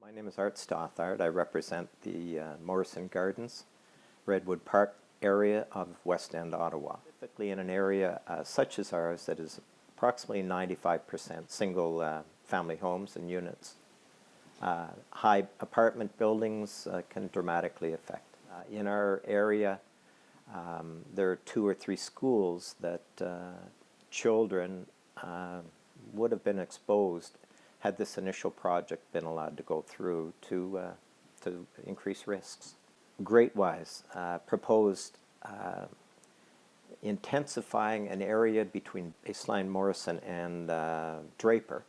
My name is Art Stothard. I represent the Morrison Gardens, Redwood Park area of West End, Ottawa. Specifically in an area such as ours that is approximately 95% single family homes and units. High apartment buildings can dramatically affect. In our area, there are 2 or 3 schools that children would have been exposed had this initial project been allowed to go through to increase risks. Greatwise proposed intensifying an area between Baseline Morrison and Draper,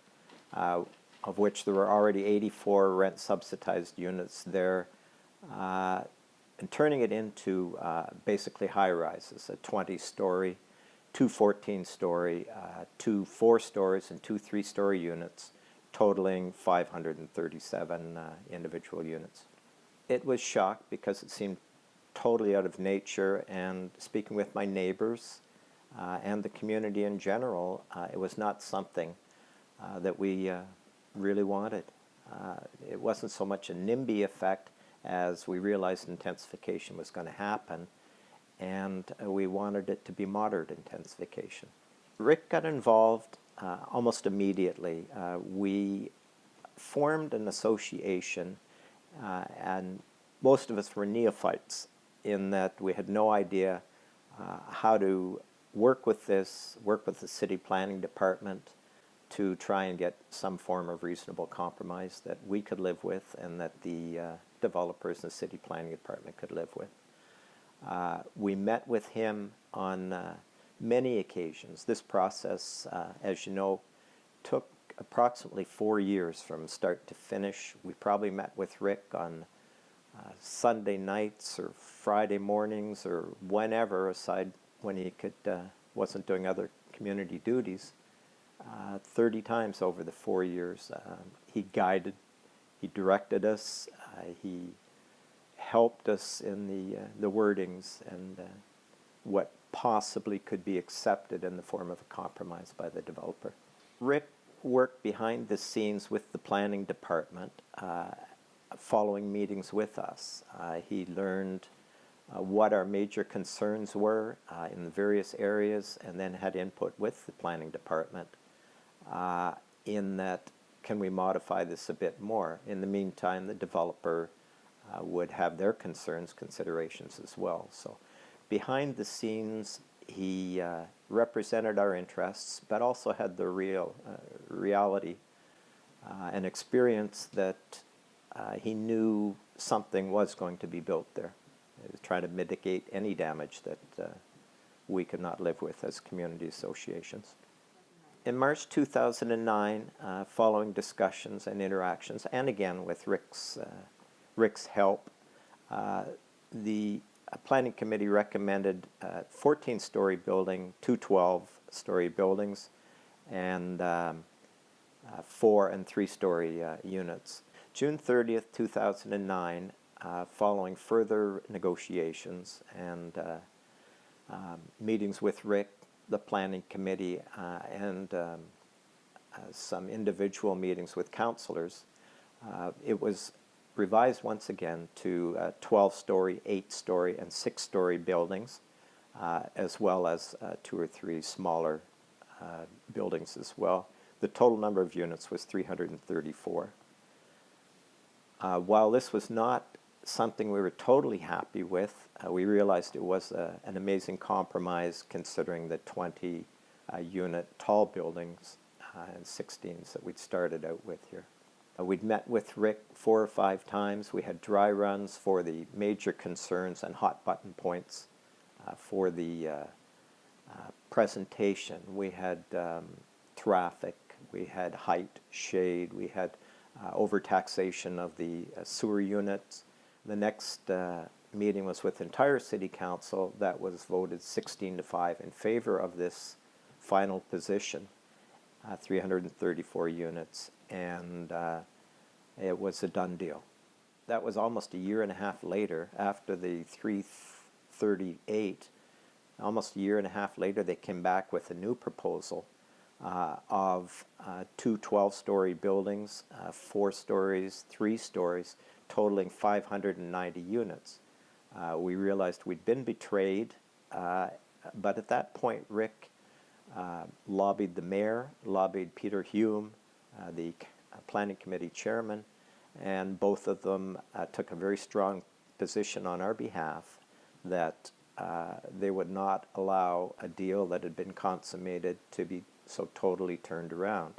of which there were already 84 rent subsidized units there, and turning it into basically high-rises, a 20-story, 2 14-story, 2 4-stories, and 2 3-story units, totaling 537 individual units. It was shocked because it seemed totally out of nature, and speaking with my neighbors and the community in general, it was not something that we really wanted. It wasn't so much a NIMBY effect as we realized intensification was going to happen, and we wanted it to be moderate intensification. Rick got involved almost immediately. We formed an association, and most of us were neophytes in that we had no idea how to work with the city planning department to try and get some form of reasonable compromise that we could live with and that the developers and the city planning department could live with. We met with him on many occasions. This process, as you know, took approximately 4 years from start to finish. We probably met with Rick on Sunday nights or Friday mornings or whenever, aside when he wasn't doing other community duties, 30 times over the 4 years. He guided, he directed us, he helped us in the wordings and what possibly could be accepted in the form of a compromise by the developer. Rick worked behind the scenes with the planning department, following meetings with us. He learned what our major concerns were in the various areas, and then had input with the planning department in that, can we modify this a bit more? In the meantime, the developer would have their considerations as well. So behind the scenes, he represented our interests, but also had the reality and experience that he knew something was going to be built there. He was trying to mitigate any damage that we could not live with as community associations. In March 2009, following discussions and interactions, and again with Rick's help, the Planning Committee recommended 14-story building, 2 12-story buildings, and 4 and 3-story units. June 30th, 2009, following further negotiations and meetings with Rick, the Planning Committee, and some individual meetings with councillors, it was revised once again to 12-story, 8-story, and 6-story buildings, as well as 2 or 3 smaller buildings as well. The total number of units was 334. While this was not something we were totally happy with, we realized it was an amazing compromise considering the 20-unit tall buildings and 16s that we'd started out with here. We'd met with Rick 4 or 5 times. We had dry runs for the major concerns and hot button points for the presentation. We had traffic, we had height, shade, we had overtaxation of the sewer units. The next meeting was with the entire City Council. That was voted 16-5 in favor of this final position, 334 units, and it was a done deal. That was almost a year and a half later, after the 338. Almost a year and a half later, they came back with a new proposal of two 12-story buildings, 4 stories, 3 stories, totaling 590 units. We realized we'd been betrayed, but at that point Rick lobbied the mayor, lobbied Peter Hume, the planning committee chairman, and both of them took a very strong position on our behalf that they would not allow a deal that had been consummated to be so totally turned around.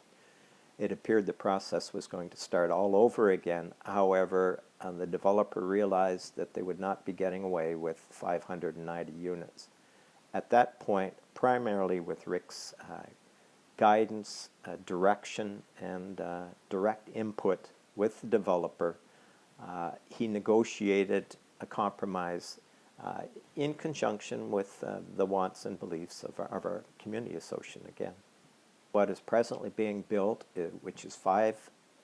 It appeared the process was going to start all over again. However, the developer realized that they would not be getting away with 590 units. At that point, primarily with Rick's guidance, direction, and direct input with the developer, he negotiated a compromise in conjunction with the wants and beliefs of our community association again. What is presently being built, which is 4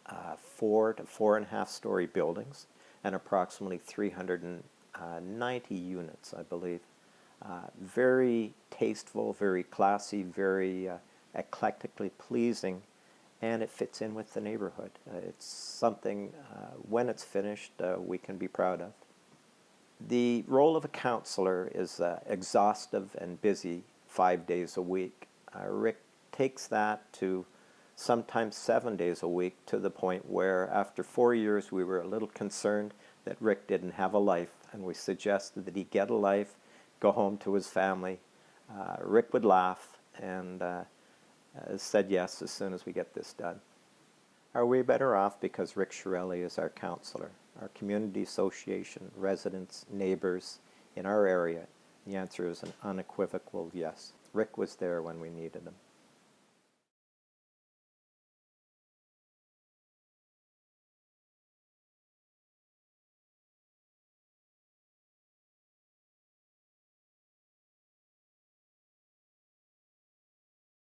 to 4.5 story buildings and approximately 390 units, I believe. Very tasteful, very classy, very eclectically pleasing, and it fits in with the neighborhood. It's something, when it's finished, we can be proud of. The role of a counselor is exhaustive and busy 5 days a week. Rick takes that to sometimes 7 days a week, to the point where after 4 years we were a little concerned that Rick didn't have a life, and we suggested that he get a life, go home to his family. Rick would laugh and said yes as soon as we get this done. Are we better off because Rick Chiarelli is our counselor, our community association, residents, neighbors in our area? The answer is an unequivocal yes. Rick was there when we needed him.